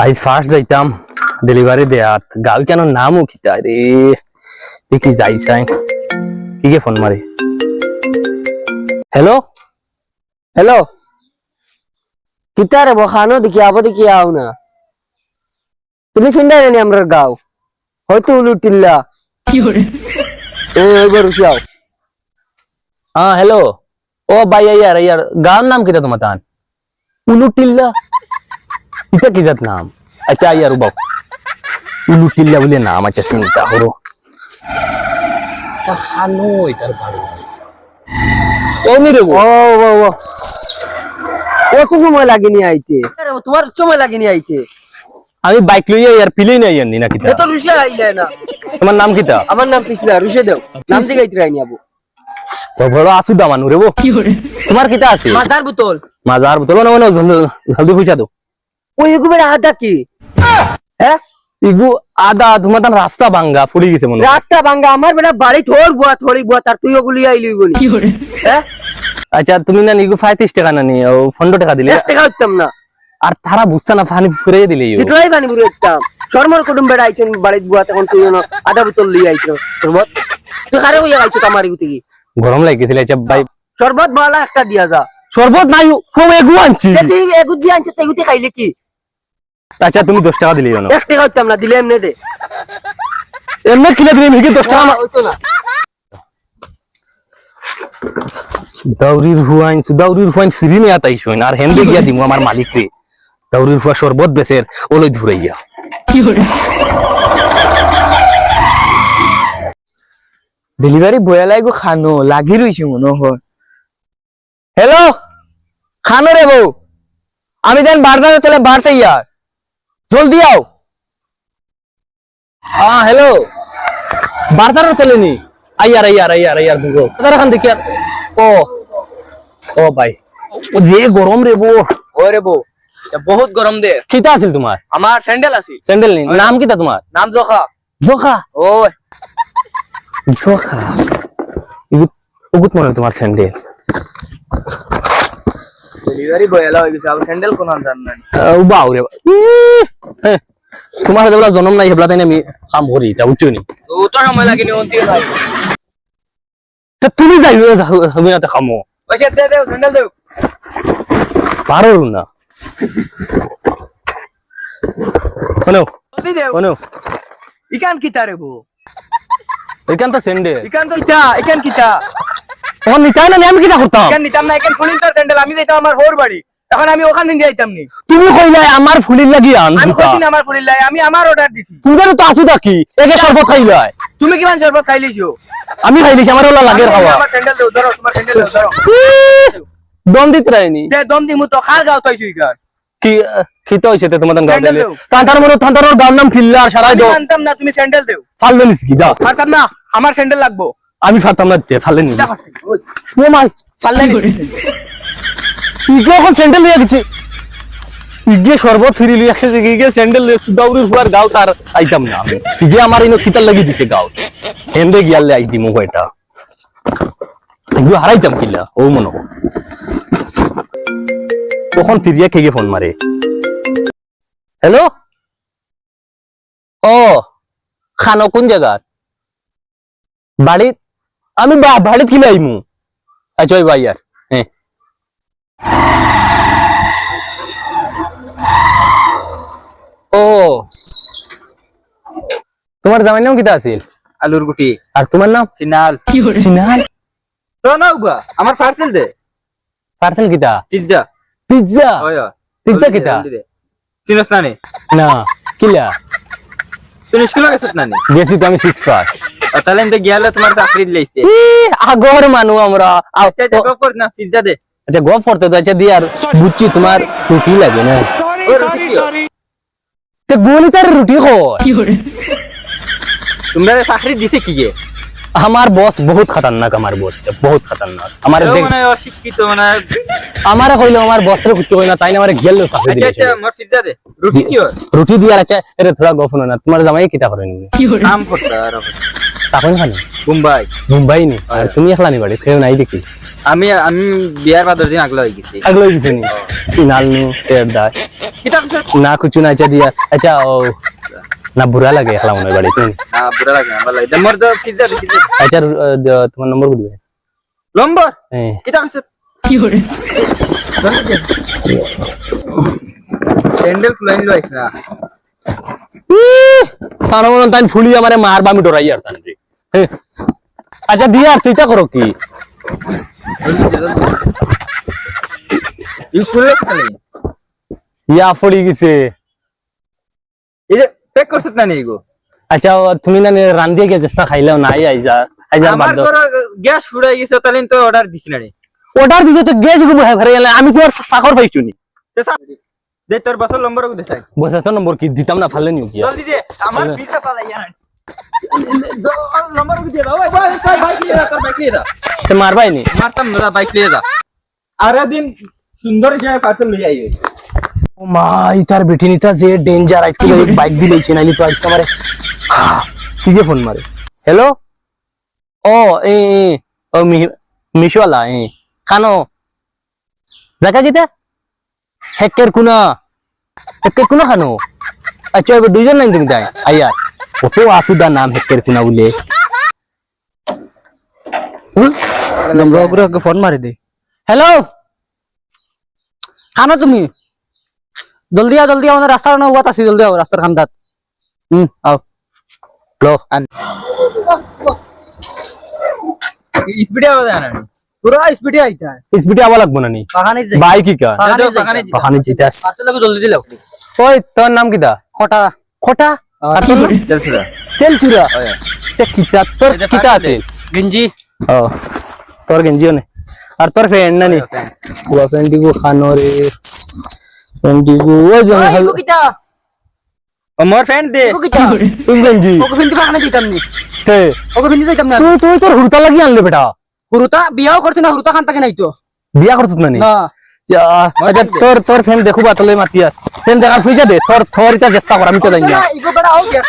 আজ ফার্স্ট যাইতাম ডেলিভারি দেয়াত গাঁও কেন নামও কিতা রে দেখি যাই চাই কি কে ফোন মারি হ্যালো হ্যালো কিতা রে বখানো দেখি আবো দেখি আও না তুমি চিন্তা নেই আমরা গাও হয়তো উলুটিল্লা ওইবার উসিয়াও হ্যাঁ হ্যালো ও ভাই ইয়ার গাঁর নাম কিতা তোমার তান উলুটিল্লা ইতা কি জাত নাম আচ্ছা ইয়ার বাবু উলুটিল্লা বলে নাম আচ্ছা চিন্তা করো খানো এটার বাড়ি ও মিরে ও কত সময় লাগেনি আইতে তোমার সময় লাগেনি আইতে আমি বাইক লইয়া ইয়ার পিলেই নাই আনি না কিতা তো রুশিয়া আইলে না তোমার নাম কিতা আমার নাম পিছলা রুশে দেও নাম দিকে আইতে রাইনি আবু তো বড় আসু দামানু রে বো তোমার কিতা আছে মাজার বোতল মাজার বোতল না জলদি পয়সা দাও ওই এগু বেড়া আদা কি হ্যাঁ ইগু আদা তোমার তান রাস্তা ভাঙ্গা ফুলি গেছে মনে রাস্তা ভাঙ্গা আমার বেড়া বাড়ি থোড়ি বুয়া তার তুই ওগুলি আইলি বলি হ্যাঁ আচ্ছা তুমি না ইগু 35 টাকা না নি 15 টাকা দিলে 1 টাকা হইতাম না আর তারা বুঝছ না পানি ফুরে দিলে কিতলাই পানি বুড়ো একটা শর্মার কুটুম বেড়া আইছেন বাড়িতে বুয়া তখন তুই আদা বোতল লই আইছো শরবত তুই খারে হইয়া আইছো কামারি গুতি গরম লাগিছিল আচ্ছা ভাই শরবত বালা একটা দিয়া যা শরবত নাই কম এগু আনছি তুই এগু দি আনছিস তেগুতি খাইলে কি আচ্ছা তুমি 10 টাকা দিলে না 1 টাকা হইতাম না দিলে এমনে দে এমনি কিলে দিলে মিকি 10 টাকা হইতো না দাউরির হুয়াইন ফিরি নিয়ে আতাইছ আর হেন্দে গিয়া দিমু আমার মালিক রে দাউরির হুয়া শরবত বেচের ওলই ধুরাইয়া ডেলিভারি বয়া লাগো খানো লাগি রইছে মনে হয় হ্যালো খানো রে বউ আমি দেন বারদার চলে বাড়তে ইয়ার জলদি আও হ্যাঁ হ্যালো বারদার চলেনি আইয়ার দুগো বারদার খান দেখি ও ভাই ও যে গরম রে বো ওরে বউ বহুত গরম দে কিতা আছিল তোমার আমার স্যান্ডেল আছে স্যান্ডেল নি নাম কিতা তোমার নাম জোখা জোখা ওই জোখা উগুত মনে তোমার স্যান্ডেল ডেলিভারি বয় এলা হই গেছে আর স্যান্ডেল কোন জান না বাউ রে তোমার দেবলা জন্ম নাই হেবলা তাই আমি কাম করি তা উঠিও নি ও তো সময় লাগেনি অন্তি নাই তা তুমি যাই আমি না খামো পয়সা দে দে স্যান্ডেল দে পারো না শোনো জলদি দে শোনো ইকান কিতা রে বউ এখান তো স্যান্ডেল ইকান তো ইতা ইকান কিতা তোমার নিতাই না আমি কিটা করতাম ইকান নিতাম না ইকান ফুলিন তোর স্যান্ডেল আমি যাইতাম আমার হোর বাড়ি এখন আমি ওখান থেকে যাইতাম নি তুমি কইলাই আমার ফুলির লাগি আন আমি কইছি না আমার ফুলিন লাই আমি আমার অর্ডার দিছি তুমি তো আসু কি একে শরবত খাইলাই তুমি কিমান শরবত খাইলিছো আমি খাইলিছি আমার ওলা লাগে খাওয়া আমার স্যান্ডেল দাও ধরো তোমার স্যান্ডেল দাও ধরো দম দিতে রাইনি দে দম দিমু তো খার গাও তাইছো ইকান কি খিতা হইছে তে তোমার গাও স্যান্ডেল দিলে দাও। সান্তার গাওর নাম ফিল্লা আর সারাই আমি দাও মানতাম না তুমি স্যান্ডেল দেও ফাল দিলিস কি দাও পারতাম না আমার স্যান্ডেল লাগবো আমি ফারতাম না তে ফালে নি ও মাই পারলে ইগে এখন স্যান্ডেল লিয়া গেছে ইগে শরবত ফিরিলি একসাথে ইগে স্যান্ডেল সুদাউরি হুয়ার গাও তার আইতাম না আমি ইগে আমার ইনো কিতাল লাগি দিছে গাও হেন্দে গিয়ালে আই দিমু কয়টা ইগে হারাইতাম কিলা ও মনো কখন ফিরিয়া খেগে ফোন মারে হ্যালো ও খানো কোন জায়গা বাড়িত আমি বাড়িত কিলে আইমু আচ্ছা ওই ভাই আর হ্যাঁ ও তোমার জামাই নাম কিতা আছিল আলুর গুটি আর তোমার নাম সিনাল সিনহাল তো না উগা আমার পার্সেল দে পার্সেল কিতা পিজ্জা পিজ্জা ওই পিজ্জা কিতা চিনস না নে না কিলা তুমি স্কুলে গেছত না নে গেছি তো আমি 6 পাস তাহলে এতে গিয়ালে তোমার চাকরি দিলাইছে আগর মানু আমরা আচ্ছা দেখো কর না পিজ্জা দে আচ্ছা গপ করতে তো আচ্ছা দিয়ার বুঝছি তোমার রুটি লাগে না ওই রুটি দিও তে গণিতের রুটি হয় তোমরা চাকরি দিছে কি গে আমার বস বহুত খতরনাক আমার বস বহুত খতরনাক আমার মানে অশিক্ষিত মানে আমারে কইলো আমার বসরে কুচ্চ কই না তাই না আমারে গেল চাকরি দিলে আচ্ছা আমার পিজ্জা দে রুটি কি হয় রুটি দিয়ার আচ্ছা এরে থোড়া গপ না তোমার জামাই কিতা করে নি নাম করতা আর তখন খানি মুম্বাই মুম্বাই নি আর তুমি একলা নি বাড়ি কেউ নাই দেখি আমি আমি বিয়ার বাদর দিন আগলা হয়ে গেছি আগলো গেছে নি সিনাল নু টের দায় কিতা কইছ না কিছু না আচ্ছা দিয়া আচ্ছা ও না বুড়া লাগে খেলা মনে বাড়িতে না বুড়া লাগে আমার লাগে মোর তো পিজ্জা দিছি আচ্ছা তোমার নম্বর দিবে লম্বা হ্যাঁ কিতা কইছ কি করে স্যান্ডেল খুলাইনি লইছ না তার মনে তাই ফুলি আমারে মার বামি ডরাই আর তান রে আচ্ছা দিয়া আর তুই তা করো কি ইউ খুলে খালি ইয়া ফড়ি গেছে এই যে পেক করছত না নিগো আচ্ছা তুমি না রান্দিয়ে গিয়ে চেষ্টা খাইলেও নাই আইজা আইজা আমার বাদ ঘর গ্যাস ফুরাই গেছে তাহলে তো অর্ডার দিছি না রে অর্ডার দিছে তো গ্যাস গুলো ভরে গেলে আমি তোমার চাকর পাইছু নি দে তোর বছর নম্বর কো দেখাই বসে তো নম্বর কি দিতাম না ফালে নিও কি জলদি দে আমার পিজ্জা পালাই ইয়ার নম্বর কো দিয়ে দাও ভাই ভাই কি দা তোর বাইক নিয়ে যা তে মারবাই নি মারতাম না বাইক নিয়ে যা আর দিন সুন্দর জায়গা পার্সেল লই আইবে ও মা ইতার বেটি নিতা যে ডেঞ্জার আজকে বাইক দিলেছি নাইলে তো আজকে আমারে কি যে ফোন মারে হ্যালো ও এ ও মিশওয়ালা এ খানো জায়গা কিতা হেকের কুনা খানো আচ্ছা এবার দুইজন নাই তুমি তাই আইয়া কত আসুদা নাম হেকের কুনা বলে নম্বর ফোন মারি দে হ্যালো খানো তুমি জলদি আমাদের রাস্তার না হুয়াত আছে জলদি আও রাস্তার খান্দাত আও লো স্পিডে আওয়াজ আনা পুরো স্পিডে আইতা স্পিডে আওয়া লাগবো না নি বাগানে যাই বাইক কি কা বাগানে বাহানি জিতাস পার্সেল লাগো জলদি দিলাও ওই তোর নাম কিটা খটা খোটা আর তোর নাম চলছিলা তেল চুরা তে কিতা তোর কিতা আছে গঞ্জি ও তোর গেঞ্জিও নে আর তোর ফ্রেন্ড না নি ওয়া ফ্রেন্ড গো খানো রে ফ্রেন্ড গো ওই যে ও কিটা ও মোর ফ্রেন্ড দে ও কিটা তুই গেঞ্জি ওকে ফিন্দি বাগানে দিতাম নি তে ওকে ফিন্দি যাইতাম না তুই তোর হুরতা লাগি আনলে বেটা হুরুতা বিয়াও করছ না হুরুতা খান থাকে নাই তো বিয়া করছিস না নি না আচ্ছা তোর ফ্রেন্ড দেখো বাতলে মাতিয়া ফ্রেন্ড দেখার পয়সা দে তোর ইটা চেষ্টা কর আমি তো জানি না ইগো বড় আও দেখ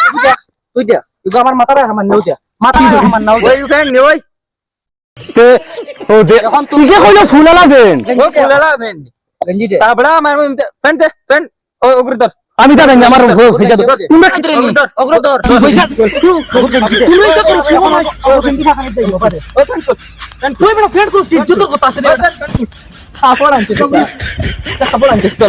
তুই দেখ ইগো আমার মাথারে আমার নাও দেখ মাথারে আমার নাও ওই ফ্রেন্ড নে ওই তে ও দে এখন তুই কে কইলো ফুলালা ফ্রেন্ড ও ফুলালা ফ্রেন্ড গঞ্জি দে তা বড় আমার ফ্রেন্ড ও ওগর ধর আমি তো জানি আমার পয়সা দে তুমি কি রে ওগর ধর পয়সা তুই এটা করো ও ফ্রেন্ড বাগানে যাইও পারে ও ফ্রেন্ড তুই বড় ফ্রেন্ড করছিস যত কথা আছে কাপড় আনছিস কাপড় আনছিস তো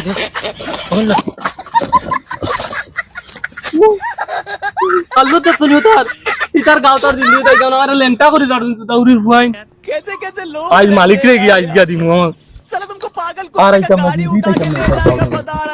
আল্লু তো শুনিও তার ইতার গাঁও তার দিল্লি তাই গাঁও আর লেন্টা করে যাড় দাউরির ফুয়াইন कैसे लोग আজ মালিক রে গিয়া আজ গিয়া দিমু साला तुमको पागल आ रही को था, मैं गाड़ी दीदी उठा तक के नहीं ले करता जाएगा हूँ। बता रहा